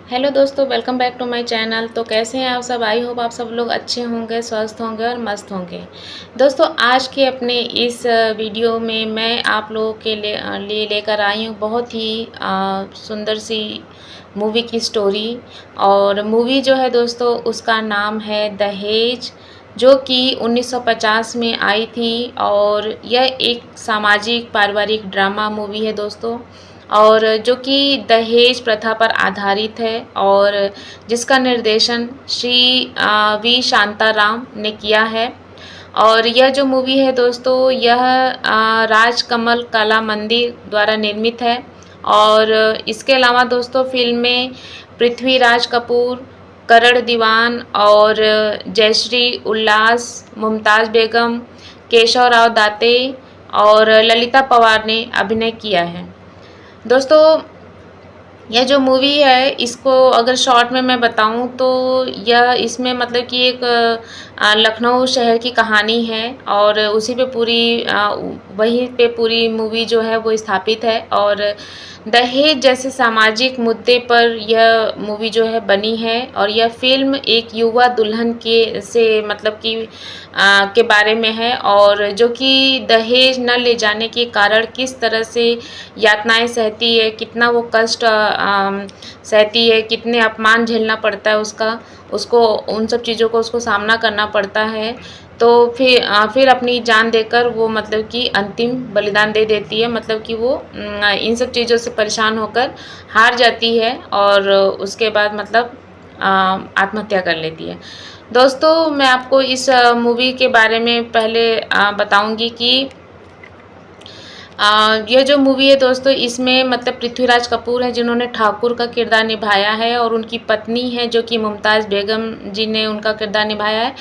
Hello दोस्तों, welcome back to my channel. तो कैसे हैं आप सब? आई होप आप सब लोग अच्छे होंगे, स्वस्थ होंगे और मस्त होंगे। दोस्तों, आज के अपने इस वीडियो में मैं आप लोगों के लिए लेकर आई हूँ बहुत ही सुंदर सी मूवी की स्टोरी। और मूवी जो है दोस्तों, उसका नाम है दहेज, जो कि 1950 में आई थी। और यह एक सामाजिक पारिवारिक ड्रामा मूवी है दोस्तों, और जो कि दहेज प्रथा पर आधारित है, और जिसका निर्देशन श्री वी शांताराम ने किया है। और यह जो मूवी है दोस्तों, यह राजकमल कला मंदिर द्वारा निर्मित है। और इसके अलावा दोस्तों, फिल्म में पृथ्वीराज कपूर, करण दीवान और जयश्री उल्लास, मुमताज़ बेगम, केशव राव दाते और ललिता पवार ने अभिनय किया है। दोस्तों, यह जो मूवी है, इसको अगर शॉर्ट में मैं बताऊं तो यह इसमें मतलब कि एक लखनऊ शहर की कहानी है, और उसी पे पूरी वहीं पे पूरी मूवी जो है वो स्थापित है। और दहेज जैसे सामाजिक मुद्दे पर यह मूवी जो है बनी है। और यह फिल्म एक युवा दुल्हन के से मतलब कि के बारे में है, और जो कि दहेज न ले जाने के कारण किस तरह से यातनाएं सहती है, कितना वो कष्ट सहती है, कितने अपमान झेलना पड़ता है उसको उन सब चीज़ों को उसको सामना करना पड़ता है। तो फिर अपनी जान देकर वो मतलब कि अंतिम बलिदान दे देती है, मतलब कि वो इन सब चीज़ों से परेशान होकर हार जाती है, और उसके बाद मतलब आत्महत्या कर लेती है। दोस्तों, मैं आपको इस मूवी के बारे में पहले बताऊंगी कि यह जो मूवी है दोस्तों, इसमें मतलब पृथ्वीराज कपूर हैं जिन्होंने ठाकुर का किरदार निभाया है, और उनकी पत्नी है जो कि मुमताज़ बेगम जी ने उनका किरदार निभाया है,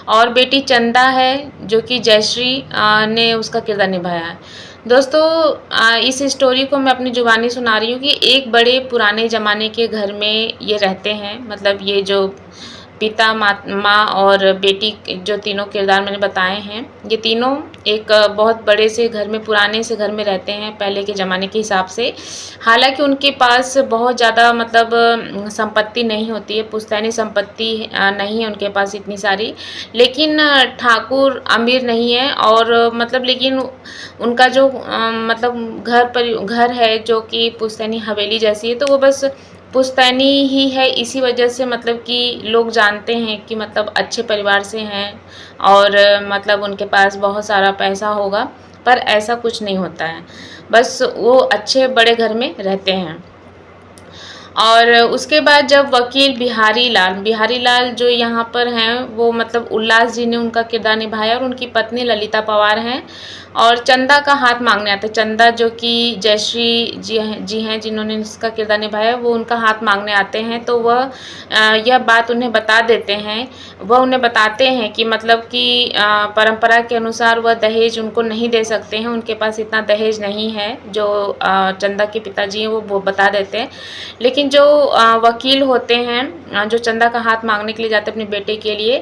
और बेटी चंदा है जो कि जयश्री ने उसका किरदार निभाया है। दोस्तों, इस स्टोरी को मैं अपनी ज़ुबानी सुना रही हूँ कि एक बड़े पुराने ज़माने के घर में ये रहते हैं। मतलब ये जो पिता, माँ और बेटी जो तीनों किरदार मैंने बताए हैं, ये तीनों एक बहुत बड़े से घर में, पुराने से घर में रहते हैं पहले के ज़माने के हिसाब से। हालांकि उनके पास बहुत ज़्यादा मतलब संपत्ति नहीं होती है, पुश्तैनी संपत्ति नहीं है उनके पास इतनी सारी। लेकिन ठाकुर अमीर नहीं है, और मतलब लेकिन उनका जो मतलब घर है जो कि पुश्तैनी हवेली जैसी है, तो वो बस पुश्तैनी ही है। इसी वजह से मतलब कि लोग जानते हैं कि मतलब अच्छे परिवार से हैं, और मतलब उनके पास बहुत सारा पैसा होगा, पर ऐसा कुछ नहीं होता है। बस वो अच्छे बड़े घर में रहते हैं। और उसके बाद जब वकील बिहारी लाल जो यहाँ पर हैं, वो मतलब उल्लास जी ने उनका किरदार निभाया, और उनकी पत्नी ललिता पवार हैं। और चंदा का हाथ मांगने आते हैं। चंदा जो कि जयश्री जी हैं जिन्होंने इसका किरदार निभाया, वो उनका हाथ मांगने आते हैं। तो वह यह बात उन्हें बता देते हैं। वह उन्हें बताते हैं कि मतलब कि परंपरा के अनुसार वह दहेज उनको नहीं दे सकते हैं, उनके पास इतना दहेज नहीं है। जो चंदा के पिताजी हैं वो बता देते हैं। लेकिन जो वकील होते हैं, जो चंदा का हाथ मांगने के लिए जाते हैं अपने बेटे के लिए,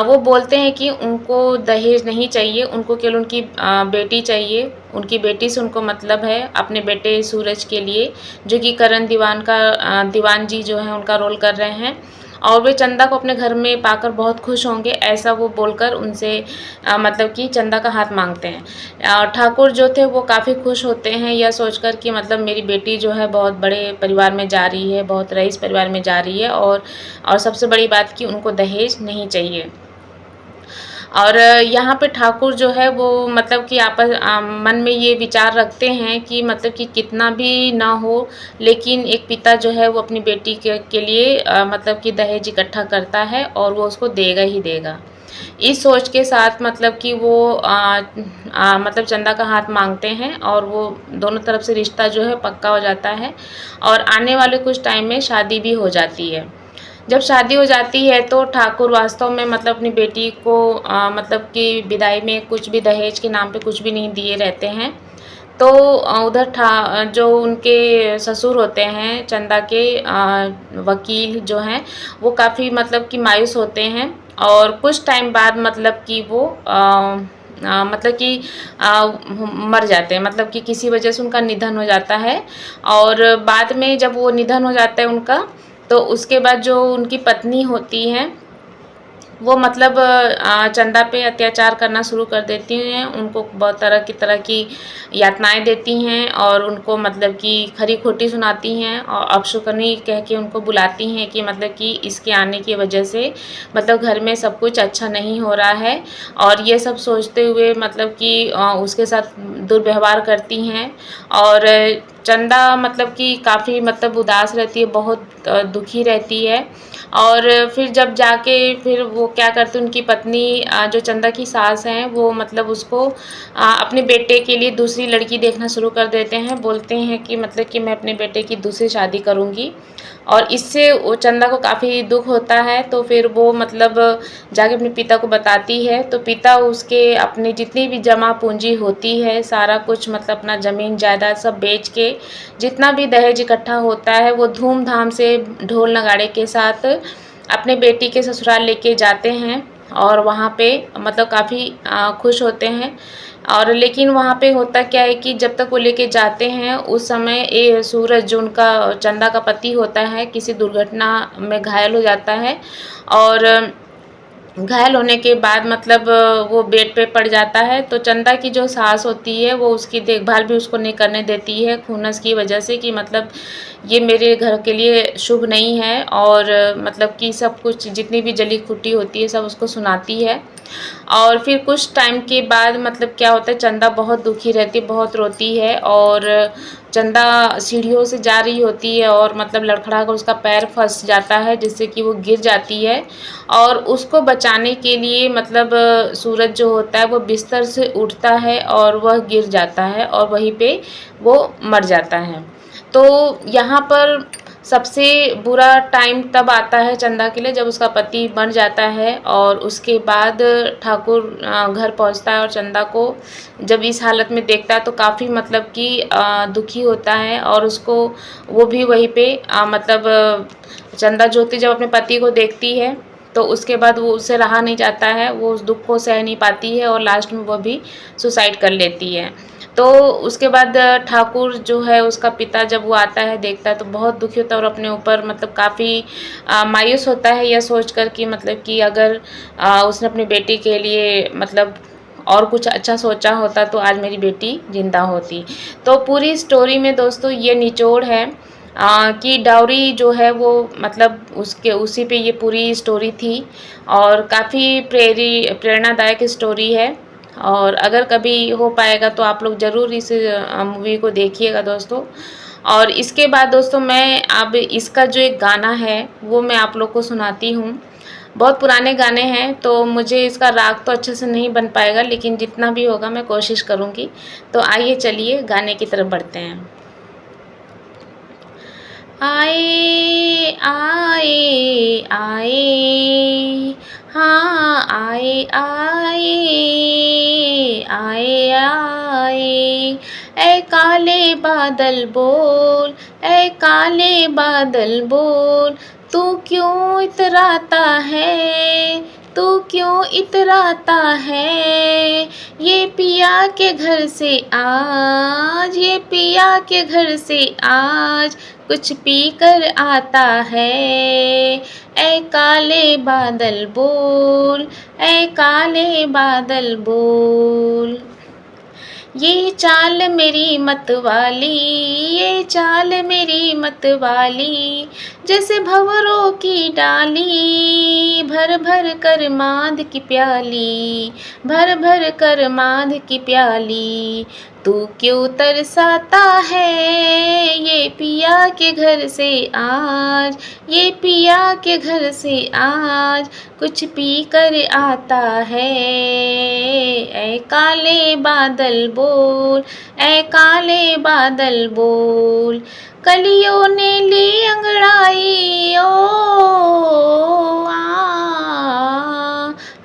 वो बोलते हैं कि उनको दहेज नहीं चाहिए, उनको केवल उनकी बेटी चाहिए। उनकी बेटी से उनको मतलब है, अपने बेटे सूरज के लिए, जो कि करण दीवान जी जो हैं उनका रोल कर रहे हैं। और वे चंदा को अपने घर में पाकर बहुत खुश होंगे, ऐसा वो बोलकर उनसे मतलब कि चंदा का हाथ मांगते हैं। ठाकुर जो थे वो काफ़ी खुश होते हैं यह सोचकर कि मतलब मेरी बेटी जो है बहुत बड़े परिवार में जा रही है, बहुत रईस परिवार में जा रही है, और सबसे बड़ी बात कि उनको दहेज नहीं चाहिए। और यहाँ पे ठाकुर जो है वो मतलब कि मन में ये विचार रखते हैं कि मतलब कि कितना भी ना हो, लेकिन एक पिता जो है वो अपनी बेटी के लिए मतलब कि दहेज इकट्ठा करता है, और वो उसको देगा ही देगा। इस सोच के साथ मतलब कि वो मतलब चंदा का हाथ मांगते हैं, और वो दोनों तरफ से रिश्ता जो है पक्का हो जाता है, और आने वाले कुछ टाइम में शादी भी हो जाती है। जब शादी हो जाती है तो ठाकुर वास्तव में मतलब अपनी बेटी को मतलब कि विदाई में कुछ भी दहेज के नाम पे कुछ भी नहीं दिए रहते हैं। तो उधर जो उनके ससुर होते हैं चंदा के वकील जो हैं, वो काफ़ी मतलब कि मायूस होते हैं, और कुछ टाइम बाद मतलब कि वो मतलब कि मर जाते हैं, मतलब कि किसी वजह से उनका निधन हो जाता है। और बाद में जब वो निधन हो जाता है उनका, तो उसके बाद जो उनकी पत्नी होती हैं वो मतलब चंदा पे अत्याचार करना शुरू कर देती हैं, उनको बहुत तरह की यातनाएं देती हैं और उनको मतलब कि खरी खोटी सुनाती हैं और अपशकुनी कह के उनको बुलाती हैं कि मतलब कि इसके आने की वजह से मतलब घर में सब कुछ अच्छा नहीं हो रहा है। और ये सब सोचते हुए मतलब कि उसके साथ दुर्व्यवहार करती हैं। और चंदा मतलब कि काफ़ी मतलब उदास रहती है, बहुत दुखी रहती है। और फिर जब जाके फिर वो क्या करते हैं, उनकी पत्नी जो चंदा की सास हैं वो मतलब उसको अपने बेटे के लिए दूसरी लड़की देखना शुरू कर देते हैं। बोलते हैं कि मतलब कि मैं अपने बेटे की दूसरी शादी करूँगी। और इससे वो चंदा को काफ़ी दुख होता है। तो फिर वो मतलब जाके अपने पिता को बताती है। तो पिता उसके अपनी जितनी भी जमा पूंजी होती है सारा कुछ मतलब अपना ज़मीन जायदाद सब बेच के जितना भी दहेज इकट्ठा होता है वो धूमधाम से ढोल नगाड़े के साथ अपने बेटी के ससुराल लेके जाते हैं। और वहाँ पे मतलब काफ़ी खुश होते हैं। और लेकिन वहाँ पे होता क्या है कि जब तक वो लेके जाते हैं उस समय ये सूरज जो उनका चंदा का पति होता है किसी दुर्घटना में घायल हो जाता है। और घायल होने के बाद मतलब वो बेड पे पड़ जाता है। तो चंदा की जो सास होती है वो उसकी देखभाल भी उसको नहीं करने देती है खुन्नस की वजह से कि मतलब ये मेरे घर के लिए शुभ नहीं है। और मतलब कि सब कुछ जितनी भी जली खुटी होती है सब उसको सुनाती है। और फिर कुछ टाइम के बाद मतलब क्या होता है, चंदा बहुत दुखी रहती है, बहुत रोती है। और चंदा सीढ़ियों से जा रही होती है और मतलब लड़खड़ा कर उसका पैर फंस जाता है जिससे कि वो गिर जाती है। और उसको बचाने के लिए मतलब सूरज जो होता है वो बिस्तर से उठता है और वह गिर जाता है और वहीं पे वो मर जाता है। तो यहाँ पर सबसे बुरा टाइम तब आता है चंदा के लिए जब उसका पति मर जाता है। और उसके बाद ठाकुर घर पहुँचता है और चंदा को जब इस हालत में देखता है तो काफ़ी मतलब कि दुखी होता है। और उसको वो भी वहीं पे मतलब चंदा ज्योति जब अपने पति को देखती है तो उसके बाद वो उससे रहा नहीं जाता है, वो उस दुख को सह नहीं पाती है और लास्ट में वो भी सुसाइड कर लेती है। तो उसके बाद ठाकुर जो है उसका पिता जब वो आता है देखता है तो बहुत दुखी होता है और अपने ऊपर मतलब काफ़ी मायूस होता है यह सोचकर कि मतलब कि अगर उसने अपनी बेटी के लिए मतलब और कुछ अच्छा सोचा होता तो आज मेरी बेटी जिंदा होती। तो पूरी स्टोरी में दोस्तों ये निचोड़ है कि डाउरी जो है वो मतलब उसके उसी पे ये पूरी स्टोरी थी। और काफ़ी प्रेरणादायक स्टोरी है। और अगर कभी हो पाएगा तो आप लोग ज़रूर इस मूवी को देखिएगा दोस्तों। और इसके बाद दोस्तों मैं अब इसका जो एक गाना है वो मैं आप लोग को सुनाती हूँ। बहुत पुराने गाने हैं तो मुझे इसका राग तो अच्छे से नहीं बन पाएगा, लेकिन जितना भी होगा मैं कोशिश करूँगी। तो आइए चलिए गाने की तरफ बढ़ते हैं। आए आए आए, हाँ आए आए आए आए, ऐ काले बादल बोल, ऐ काले बादल बोल, तू क्यों इतराता है, तू क्यों इतराता है। ये पिया के घर से आज, ये पिया के घर से आज कुछ पी कर आता है। ऐ काले बादल बोल, ऐ काले बादल बोल। ये चाल मेरी मत वाली, ये चाल मेरी मत वाली, जैसे भंवरों की डाली, भर भर कर मांद की प्याली, भर भर कर मांद की प्याली। तू क्यों तरसाता है, ये पिया के घर से आज, ये पिया के घर से आज कुछ पी कर आता है। ऐ काले बादल बोल, ऐ काले बादल बोल, कलियों ने ली अंगड़ाई ओ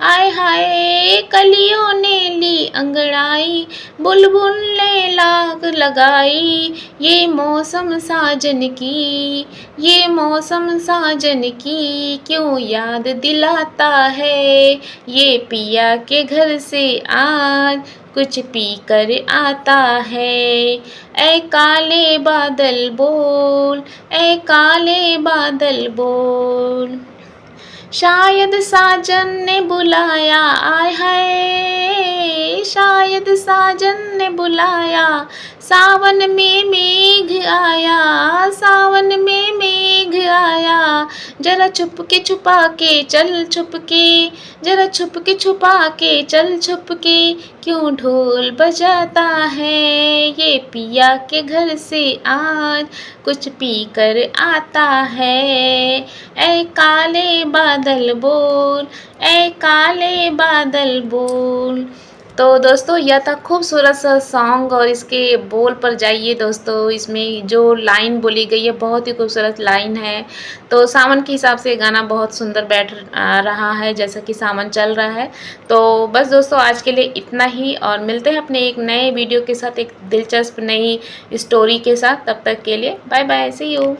आय हाय, कलियों ने ली अंगड़ाई, बुलबुल ने लाग लगाई। ये मौसम साजन की, ये मौसम साजन की, क्यों याद दिलाता है। ये पिया के घर से आज कुछ पी कर आता है। ऐ काले बादल बोल, ऐ काले बादल बोल। शायद साजन ने बुलाया, आय हाय, शायद साजन ने बुलाया। सावन में मेघ आया, सावन में मेघ आया। जरा छुप के छुपा के चल छुप के, जरा छुप के छुपा के चल छुप के, क्यों ढोल बजाता है। ये पिया के घर से आज कुछ पी कर आता है। ऐ काले बादल बोल, ऐ काले बादल बोल। तो दोस्तों यह था खूबसूरत सा सॉन्ग और इसके बोल पर जाइए दोस्तों, इसमें जो लाइन बोली गई है बहुत ही खूबसूरत लाइन है। तो सावन के हिसाब से गाना बहुत सुंदर बैठ रहा है, जैसा कि सावन चल रहा है। तो बस दोस्तों आज के लिए इतना ही, और मिलते हैं अपने एक नए वीडियो के साथ, एक दिलचस्प नई स्टोरी के साथ। तब तक के लिए बाय बाय, सी यू।